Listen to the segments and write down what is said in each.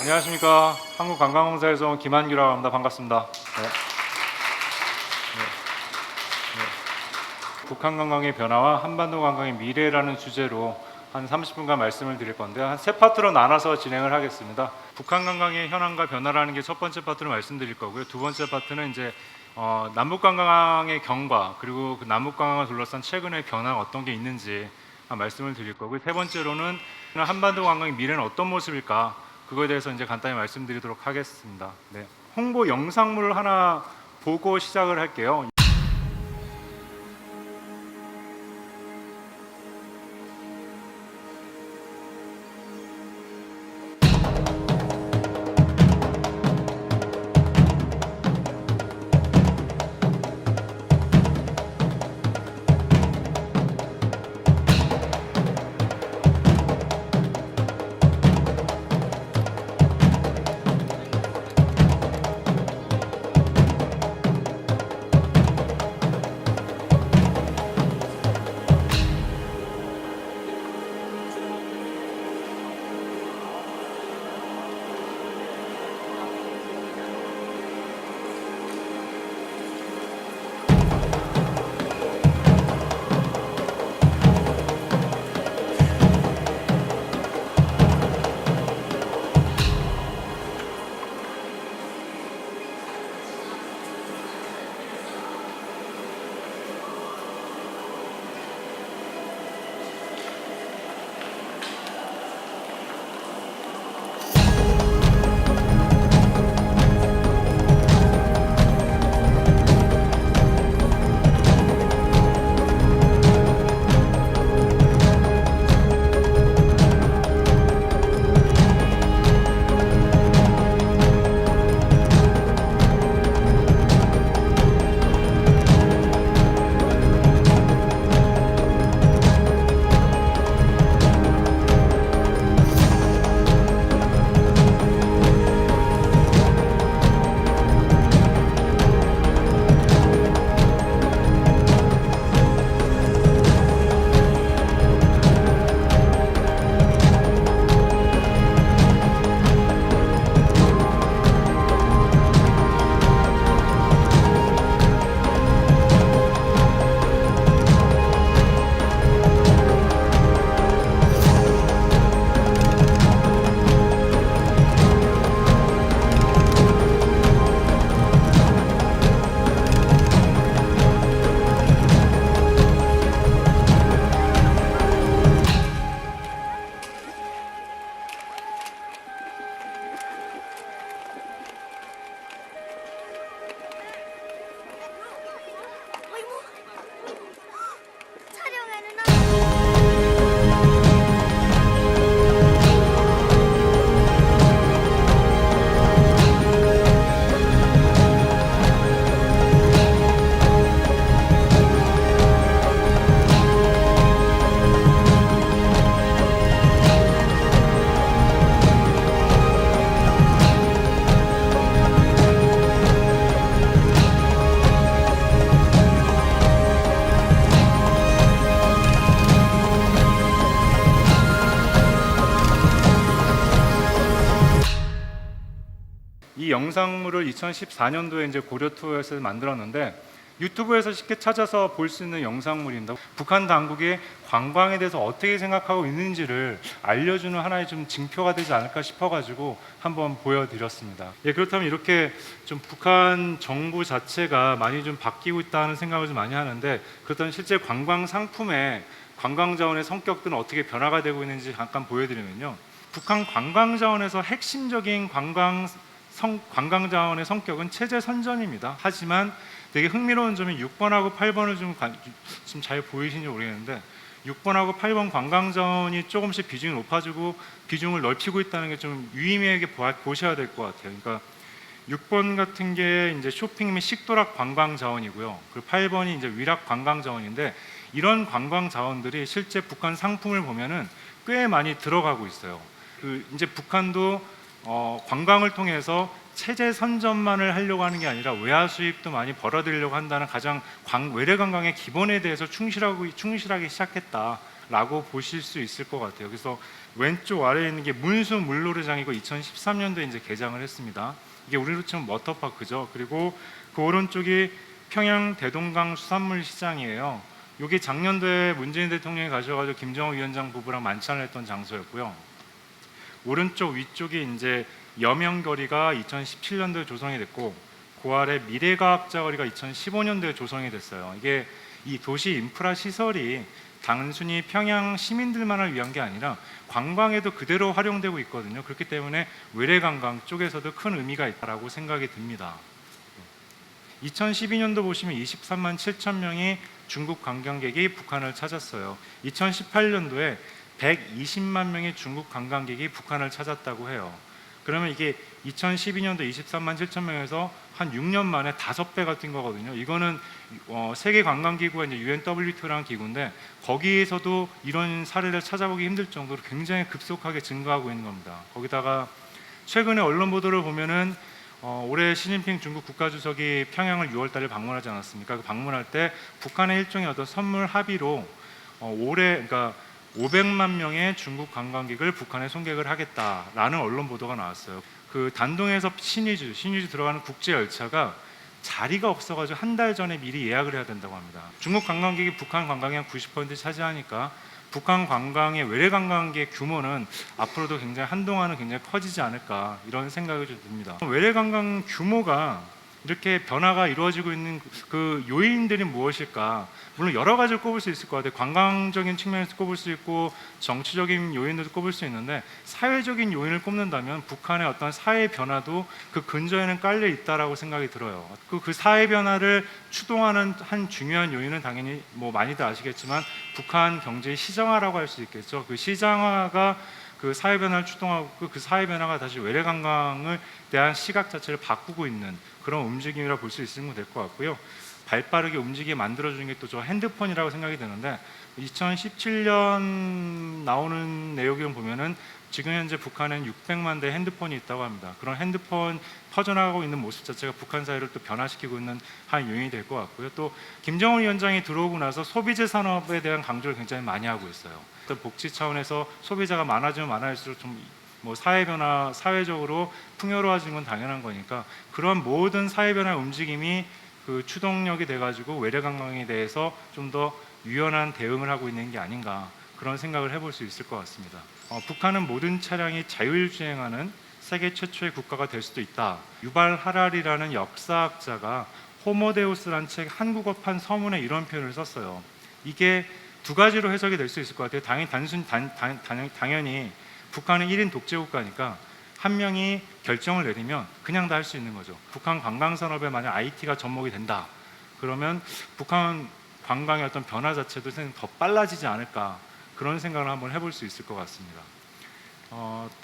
안녕하십니까. 한국관광공사에서 온 김한규라고 합니다. 반갑습니다. 북한 관광의 변화와 한반도 관광의 미래라는 주제로 한 30분간 말씀을 드릴 건데요. 한 세 파트로 나눠서 진행을 하겠습니다. 북한 관광의 현황과 변화라는 게 첫 번째 파트로 말씀드릴 거고요. 두 번째 파트는 이제 남북 관광의 경과, 그리고 그 남북 관광을 둘러싼 최근의 변화가 어떤 게 있는지 말씀을 드릴 거고요. 세 번째로는 한반도 관광의 미래는 어떤 모습일까, 그거에 대해서 이제 간단히 말씀드리도록 하겠습니다. 네. 홍보 영상물을 하나 보고 시작을 할게요. 이 영상물을 2014년도에 이제 고려투어에서 만들었는데 유튜브에서 쉽게 찾아서 볼 수 있는 영상물입니다. 북한 당국이 관광에 대해서 어떻게 생각하고 있는지를 알려주는 하나의 좀 징표가 되지 않을까 싶어가지고 한번 보여드렸습니다. 예, 그렇다면 이렇게 좀 북한 정부 자체가 많이 좀 바뀌고 있다는 생각을 좀 많이 하는데, 그렇다면 실제 관광 상품의 관광 자원의 성격들은 어떻게 변화가 되고 있는지 잠깐 보여드리면요. 북한 관광 자원에서 핵심적인 관광 자원의 성격은 체제 선전입니다. 하지만 되게 흥미로운 점이 6번하고 8번을 좀 잘 보이시는지 모르겠는데, 6번하고 8번 관광 자원이 조금씩 비중이 높아지고 비중을 넓히고 있다는 게 좀 유의미하게 보셔야 될 것 같아요. 그러니까 6번 같은 게 이제 쇼핑 및 식도락 관광 자원이고요. 그리고 8번이 이제 위락 관광 자원인데, 이런 관광 자원들이 실제 북한 상품을 보면은 꽤 많이 들어가고 있어요. 이제 북한도 관광을 통해서 체제 선전만을 하려고 하는 게 아니라 외화 수입도 많이 벌어들이려고 한다는 가장 외래 관광의 기본에 대해서 충실하게 시작했다. 라고 보실 수 있을 것 같아요. 그래서 왼쪽 아래에 있는 게 문수 물놀이장이고 2013년도에 이제 개장을 했습니다. 이게 우리로 치면 워터파크죠. 그리고 그 오른쪽이 평양 대동강 수산물 시장이에요. 이게 작년도에 문재인 대통령이 가셔가지고 김정은 위원장 부부랑 만찬을 했던 장소였고요. 오른쪽 위쪽이 이제 여명거리가 2017년도에 조성이 됐고, 그 아래 미래과학자거리가 2015년도에 조성이 됐어요. 이게 이 도시 인프라 시설이 단순히 평양 시민들만을 위한 게 아니라 관광에도 그대로 활용되고 있거든요. 그렇기 때문에 외래관광 쪽에서도 큰 의미가 있다고 생각이 듭니다. 2012년도 보시면 23만 7천 명이 중국 관광객이 북한을 찾았어요. 2018년도에 120만 명의 중국 관광객이 북한을 찾았다고 해요. 그러면 이게 2012년도 23만 7천 명에서 한 6년 만에 5배가 뛴 거거든요. 이거는 세계 관광기구가 이제 UNWTO라는 기구인데, 거기에서도 이런 사례를 찾아보기 힘들 정도로 굉장히 급속하게 증가하고 있는 겁니다. 거기다가 최근에 언론 보도를 보면은 올해 시진핑 중국 국가주석이 평양을 6월달에 방문하지 않았습니까? 그 방문할 때 북한의 일종의 어떤 선물 합의로 올해 그러니까 500만 명의 중국 관광객을 북한에 송객을 하겠다라는 언론 보도가 나왔어요. 그 단동에서 신의주 들어가는 국제 열차가 자리가 없어가지고 한 달 전에 미리 예약을 해야 된다고 합니다. 중국 관광객이 북한 관광의 한 90% 차지하니까 북한 관광의 외래 관광객 규모는 앞으로도 굉장히 한동안은 굉장히 커지지 않을까, 이런 생각이 좀 듭니다. 외래 관광 규모가 이렇게 변화가 이루어지고 있는 그 요인들이 무엇일까? 물론 여러 가지를 꼽을 수 있을 것 같아요. 관광적인 측면에서 꼽을 수 있고 정치적인 요인도 꼽을 수 있는데, 사회적인 요인을 꼽는다면 북한의 어떤 사회 변화도 그 근저에는 깔려 있다라고 생각이 들어요. 그 사회 변화를 추동하는 한 중요한 요인은 당연히 뭐 많이들 아시겠지만 북한 경제의 시장화라고 할 수 있겠죠. 그 시장화가 그 사회 변화를 추동하고, 그 사회 변화가 다시 외래 관광을 대한 시각 자체를 바꾸고 있는 그런 움직임이라 볼 수 있으면 될 것 같고요. 발빠르게 움직이게 만들어주는 게 또 저 핸드폰이라고 생각이 드는데, 2017년 나오는 내용을 보면은 지금 현재 북한엔 600만 대 핸드폰이 있다고 합니다. 그런 핸드폰 퍼져나가고 있는 모습 자체가 북한 사회를 또 변화시키고 있는 한 요인이 될 것 같고요. 또 김정은 위원장이 들어오고 나서 소비재 산업에 대한 강조를 굉장히 많이 하고 있어요. 또 복지 차원에서 소비자가 많아지면 많아질수록 좀 뭐 사회 변화, 사회적으로 풍요로워지는 건 당연한 거니까, 그런 모든 사회 변화 움직임이 그 추동력이 돼가지고 외래 관광에 대해서 좀 더 유연한 대응을 하고 있는 게 아닌가, 그런 생각을 해볼 수 있을 것 같습니다. 북한은 모든 차량이 자율주행하는 세계 최초의 국가가 될 수도 있다. 유발 하랄이라는 역사학자가 호모데우스라는 책 한국어판 서문에 이런 표현을 썼어요. 이게 두 가지로 해석이 될 수 있을 것 같아요. 당연히 북한은 1인 독재국가니까 한 명이 결정을 내리면 그냥 다 할 수 있는 거죠. 북한 관광산업에 만약 IT가 접목이 된다, 그러면 북한 관광의 어떤 변화 자체도 더 빨라지지 않을까, 그런 생각을 한번 해볼 수 있을 것 같습니다.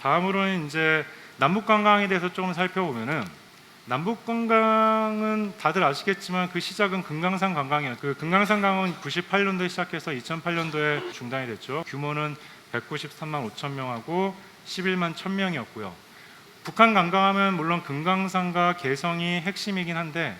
다음으로는 이제 남북 관광에 대해서 조금 살펴보면은, 남북 관광은 다들 아시겠지만 그 시작은 금강산 관광이에요. 그 금강산 관광은 98년도에 시작해서 2008년도에 중단이 됐죠. 규모는 193만 5천 명하고 11만 1,000명이었고요. 북한 관광하면 물론 금강산과 개성이 핵심이긴 한데,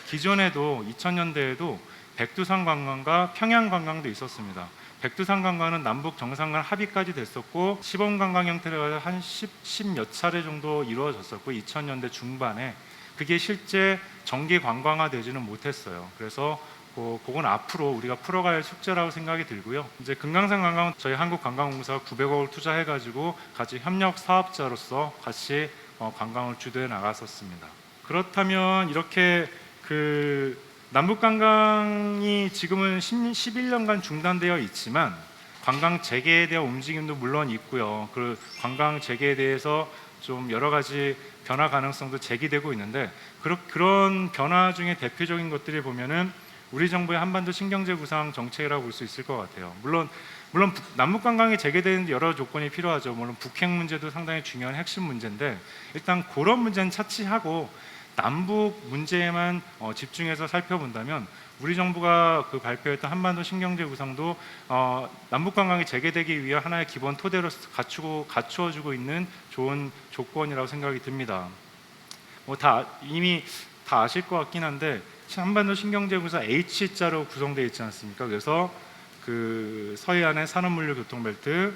기존에도 2000년대에도 백두산 관광과 평양 관광도 있었습니다. 백두산 관광은 남북 정상간 합의까지 됐었고, 시범 관광 형태로 한 10몇 차례 정도 이루어졌었고, 2000년대 중반에 그게 실제 정기 관광화 되지는 못했어요. 그래서 그건 앞으로 우리가 풀어갈 숙제라고 생각이 들고요. 이제 금강산 관광은 저희 한국관광공사가 900억을 투자해가지고 같이 협력 사업자로서 같이 관광을 주도해 나갔었습니다. 그렇다면 이렇게 그 남북 관광이 지금은 11년간 중단되어 있지만 관광 재개에 대한 움직임도 물론 있고요. 그 관광 재개에 대해서 좀 여러 가지 변화 가능성도 제기되고 있는데, 그런 변화 중에 대표적인 것들이 보면은 우리 정부의 한반도 신경제 구상 정책이라고 볼 수 있을 것 같아요. 물론 남북 관광이 재개되는 여러 조건이 필요하죠. 물론 북핵 문제도 상당히 중요한 핵심 문제인데, 일단 그런 문제는 차치하고 남북 문제에만 집중해서 살펴본다면, 우리 정부가 그 발표했던 한반도 신경제 구상도 남북 관광이 재개되기 위한 하나의 기본 토대로 갖추어주고 있는 좋은 조건이라고 생각이 듭니다. 이미 다 아실 것 같긴 한데, 한반도 신경제 구상 H자로 구성되어 있지 않습니까? 그래서 그 서해안의 산업물류 교통벨트,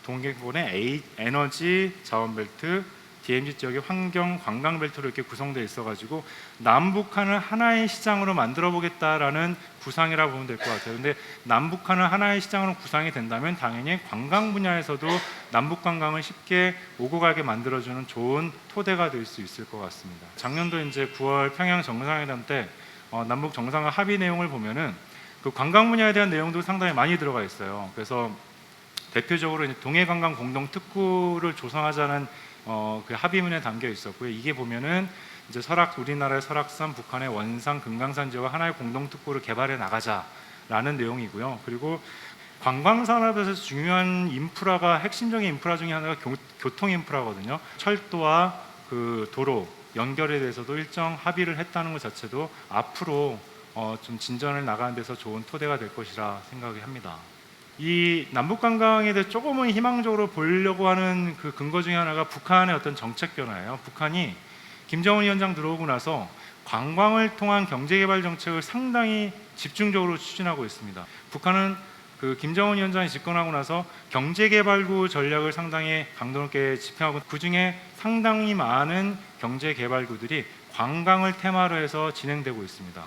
동계권의 에너지 자원벨트, DMZ 지역의 환경 관광벨트로 이렇게 구성되어 있어가지고 남북한을 하나의 시장으로 만들어 보겠다라는 구상이라 보면 될 것 같아요. 근데 남북한을 하나의 시장으로 구상이 된다면 당연히 관광 분야에서도 남북 관광을 쉽게 오고 가게 만들어주는 좋은 토대가 될 수 있을 것 같습니다. 작년도 이제 9월 평양 정상회담 때 남북 정상화 합의 내용을 보면은 그 관광 분야에 대한 내용도 상당히 많이 들어가 있어요. 그래서 대표적으로 이제 동해관광 공동특구를 조성하자는 그 합의문에 담겨 있었고요. 이게 보면은 이제 우리나라의 설악산, 북한의 원산, 금강산 지역을 하나의 공동특구를 개발해 나가자라는 내용이고요. 그리고 관광 산업에서 중요한 인프라가 핵심적인 인프라 중에 하나가 교통 인프라거든요. 철도와 그 도로 연결에 대해서도 일정 합의를 했다는 것 자체도 앞으로 좀 진전을 나가는 데서 좋은 토대가 될 것이라 생각이 합니다. 이 남북 관광에 대해 조금은 희망적으로 보려고 하는 그 근거 중에 하나가 북한의 어떤 정책 변화예요. 북한이 김정은 위원장 들어오고 나서 관광을 통한 경제개발 정책을 상당히 집중적으로 추진하고 있습니다. 북한은 그 김정은 위원장이 집권하고 나서 경제개발구 전략을 상당히 강도 높게 집행하고 그 중에 상당히 많은 경제개발구들이 관광을 테마로 해서 진행되고 있습니다.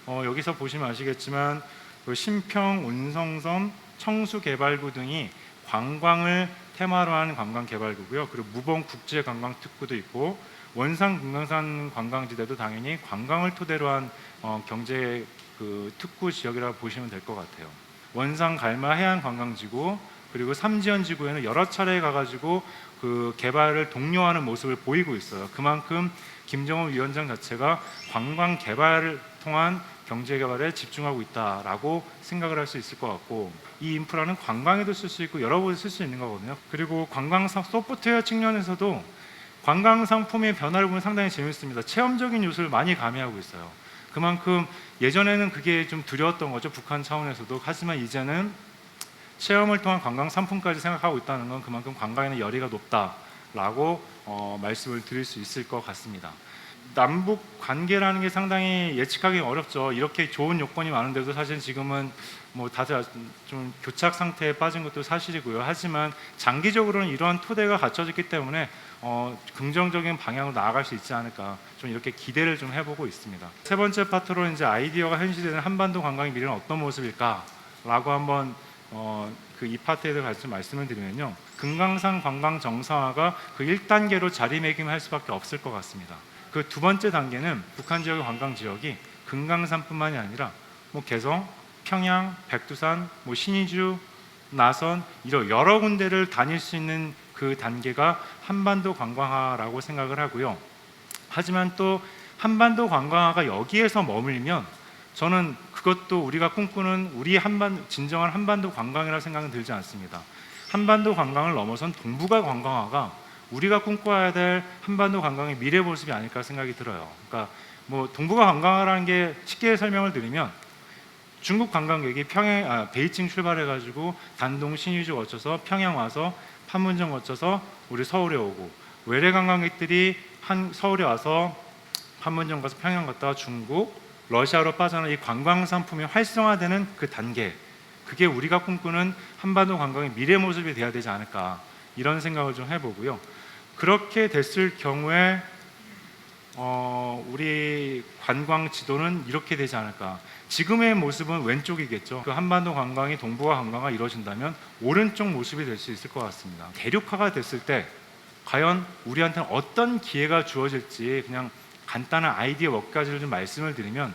여기서 보시면 아시겠지만 그 신평, 운성섬, 청수개발구 등이 관광을 테마로 한 관광개발구고요. 그리고 무봉 국제관광특구도 있고 원산, 금강산 관광지대도 당연히 관광을 토대로 한 경제 그 특구 지역이라고 보시면 될 것 같아요. 원산 갈마 해안 관광지구 그리고 삼지연 지구에는 여러 차례 가가지고 그 개발을 독려하는 모습을 보이고 있어요. 그만큼 김정은 위원장 자체가 관광 개발을 통한 경제 개발에 집중하고 있다라고 생각을 할 수 있을 것 같고 이 인프라는 관광에도 쓸 수 있고 여러 곳에 쓸 수 있는 거거든요. 그리고 관광 소프트웨어 측면에서도 관광 상품의 변화를 보면 상당히 재밌습니다. 체험적인 요소를 많이 가미하고 있어요. 그만큼 예전에는 그게 좀 두려웠던 거죠. 북한 차원에서도. 하지만 이제는 체험을 통한 관광 상품까지 생각하고 있다는 건 그만큼 관광에는 열의가 높다라고 말씀을 드릴 수 있을 것 같습니다. 남북 관계라는 게 상당히 예측하기 어렵죠. 이렇게 좋은 요건이 많은데도 사실 지금은 뭐 다들 좀 교착 상태에 빠진 것도 사실이고요. 하지만 장기적으로는 이러한 토대가 갖춰졌기 때문에 긍정적인 방향으로 나아갈 수 있지 않을까 좀 이렇게 기대를 좀 해보고 있습니다. 세 번째 파트로 이제 아이디어가 현실되는 한반도 관광의 미래는 어떤 모습일까라고 한번 그 이 파트에 대해서 말씀을 드리면요. 금강산 관광 정상화가 그 1단계로 자리매김할 수밖에 없을 것 같습니다. 그 두 번째 단계는 북한 지역의 관광 지역이 금강산뿐만이 아니라 뭐 개성, 평양, 백두산, 뭐 신의주, 나선 이런 여러 군데를 다닐 수 있는 그 단계가 한반도 관광화라고 생각을 하고요. 하지만 또 한반도 관광화가 여기에서 머물면 저는 그것도 우리가 꿈꾸는 진정한 한반도 관광이라고 생각은 들지 않습니다. 한반도 관광을 넘어선 동북아 관광화가 우리가 꿈꿔야 될 한반도 관광의 미래 모습이 아닐까 생각이 들어요. 그러니까 뭐 동북아 관광화라는 게 쉽게 설명을 드리면 중국 관광객이 베이징 출발해가지고 단동 신의주 거쳐서 평양 와서 판문점 거쳐서 우리 서울에 오고 외래 관광객들이 서울에 와서 판문점 가서 평양 갔다가 중국, 러시아로 빠져나온 이 관광 상품이 활성화되는 그 단계 그게 우리가 꿈꾸는 한반도 관광의 미래 모습이 돼야 되지 않을까 이런 생각을 좀 해보고요. 그렇게 됐을 경우에 우리 관광 지도는 이렇게 되지 않을까. 지금의 모습은 왼쪽이겠죠. 그 한반도 관광이 동북아 관광화 이루어진다면 오른쪽 모습이 될 수 있을 것 같습니다. 대륙화가 됐을 때 과연 우리한테는 어떤 기회가 주어질지 그냥 간단한 아이디어 몇 가지를 좀 말씀을 드리면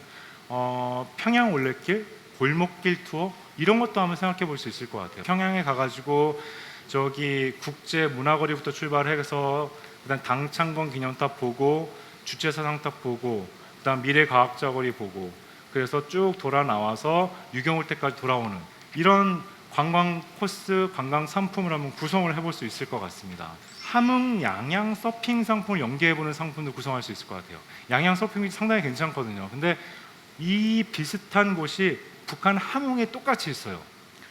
평양 올레길, 골목길 투어 이런 것도 한번 생각해 볼 수 있을 것 같아요. 평양에 가가지고 저기 국제문화거리부터 출발해서 그다음 당창건 기념탑 보고 주체사상탑 보고 그다음 미래과학자거리 보고 그래서 쭉 돌아 나와서 유경홀때까지 돌아오는 이런 관광 코스, 관광 상품을 한번 구성을 해볼 수 있을 것 같습니다. 함흥 양양 서핑 상품을 연계해보는 상품도 구성할 수 있을 것 같아요. 양양 서핑이 상당히 괜찮거든요. 근데 이 비슷한 곳이 북한 함흥에 똑같이 있어요.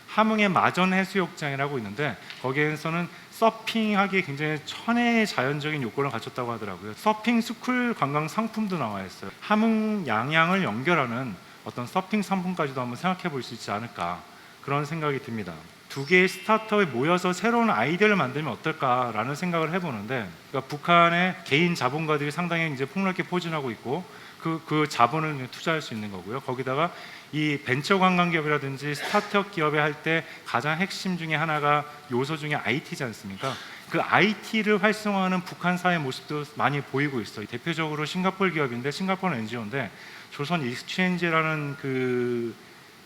함흥의 마전해수욕장이라고 있는데 거기에서는 서핑하기에 굉장히 천혜의 자연적인 요건을 갖췄다고 하더라고요. 서핑 스쿨 관광 상품도 나와 있어요. 함흥 양양을 연결하는 어떤 서핑 상품까지도 한번 생각해 볼 수 있지 않을까 그런 생각이 듭니다. 두 개의 스타트업이 모여서 새로운 아이디어를 만들면 어떨까라는 생각을 해보는데, 그러니까 북한의 개인 자본가들이 상당히 이제 폭넓게 포진하고 있고 그 자본을 투자할 수 있는 거고요. 거기다가 이 벤처 관광 기업이라든지 스타트업 기업에 할 때 가장 핵심 중에 하나가 요소 중에 IT지 않습니까? 그 IT를 활성화하는 북한 사회 모습도 많이 보이고 있어요. 대표적으로 싱가포르 기업인데, 싱가포르는 NGO인데 조선 익스체인지라는 그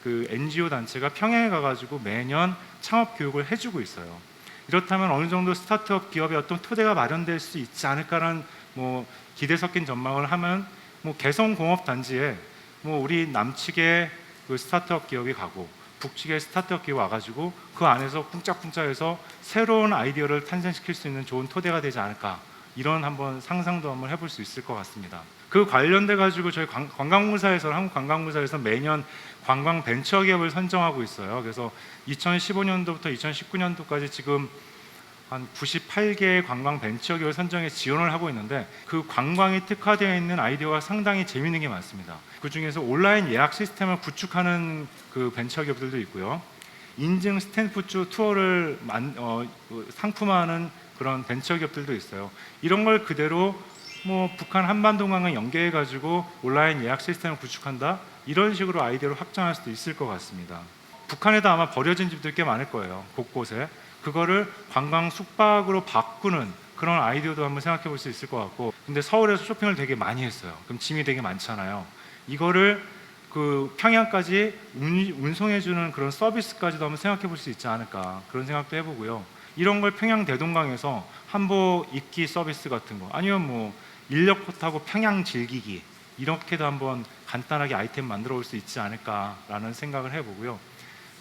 NGO 단체가 평양에 가가지고 매년 창업 교육을 해주고 있어요. 이렇다면 어느 정도 스타트업 기업의 어떤 토대가 마련될 수 있지 않을까라는 뭐 기대 섞인 전망을 하면, 뭐 개성공업 단지에 뭐 우리 남측의 그 스타트업 기업이 가고 북측의 스타트업 기업이 와가지고 그 안에서 쿵짝쿵짝해서 새로운 아이디어를 탄생시킬 수 있는 좋은 토대가 되지 않을까, 이런 한번 상상도 한번 해볼 수 있을 것 같습니다. 그 관련돼 가지고 저희 관광공사에서, 한국관광공사에서 매년 관광 벤처 기업을 선정하고 있어요. 그래서 2015년도부터 2019년도까지 지금 한 98개의 관광 벤처 기업을 선정해 지원을 하고 있는데, 그 관광에 특화되어 있는 아이디어가 상당히 재미있는 게 많습니다. 그 중에서 온라인 예약 시스템을 구축하는 그 벤처 기업들도 있고요. 인증 스탬프 투어를 상품화하는 그런 벤처 기업들도 있어요. 이런 걸 그대로 뭐 북한 한반도관과 연계해 가지고 온라인 예약 시스템을 구축한다, 이런 식으로 아이디어를 확장할 수도 있을 것 같습니다. 북한에도 아마 버려진 집들 꽤 많을 거예요, 곳곳에. 그거를 관광 숙박으로 바꾸는 그런 아이디어도 한번 생각해 볼 수 있을 것 같고, 근데 서울에서 쇼핑을 되게 많이 했어요. 그럼 짐이 되게 많잖아요. 이거를 그 평양까지 운송해주는 그런 서비스까지도 한번 생각해 볼 수 있지 않을까, 그런 생각도 해보고요. 이런 걸 평양 대동강에서 한복 입기 서비스 같은 거, 아니면 뭐 인력코 타고 평양 즐기기, 이렇게도 한번 간단하게 아이템 만들어 올 수 있지 않을까라는 생각을 해보고요.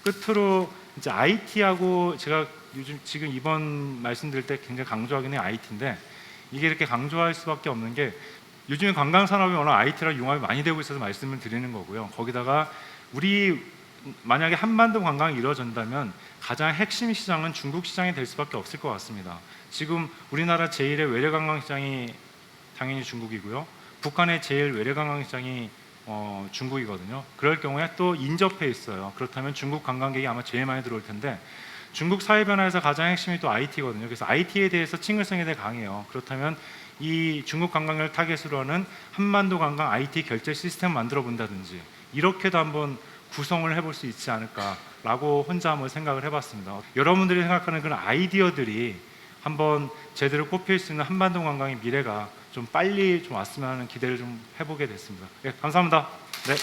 끝으로 이제 IT하고, 제가 요즘 지금 이번 말씀드릴 때 굉장히 강조하긴 해요, IT인데 이게 이렇게 강조할 수밖에 없는 게 요즘에 관광 산업이 워낙 IT랑 융합이 많이 되고 있어서 말씀을 드리는 거고요. 거기다가 우리 만약에 한반도 관광이 이루어진다면 가장 핵심 시장은 중국 시장이 될 수밖에 없을 것 같습니다. 지금 우리나라 제1의 외래 관광 시장이 당연히 중국이고요. 북한의 제일 외래 관광 시장이 중국이거든요. 그럴 경우에 또 인접해 있어요. 그렇다면 중국 관광객이 아마 제일 많이 들어올 텐데, 중국 사회 변화에서 가장 핵심이 또 IT거든요. 그래서 IT에 대해서 친근성이 되게 강해요. 그렇다면 이 중국 관광을 타겟으로 하는 한반도 관광 IT 결제 시스템을 만들어 본다든지, 이렇게도 한번 구성을 해볼 수 있지 않을까라고 혼자 한번 생각을 해봤습니다. 여러분들이 생각하는 그런 아이디어들이 한번 제대로 꼽힐 수 있는 한반도 관광의 미래가 좀 빨리 좀 왔으면 하는 기대를 좀 해보게 됐습니다. 네, 감사합니다. 네.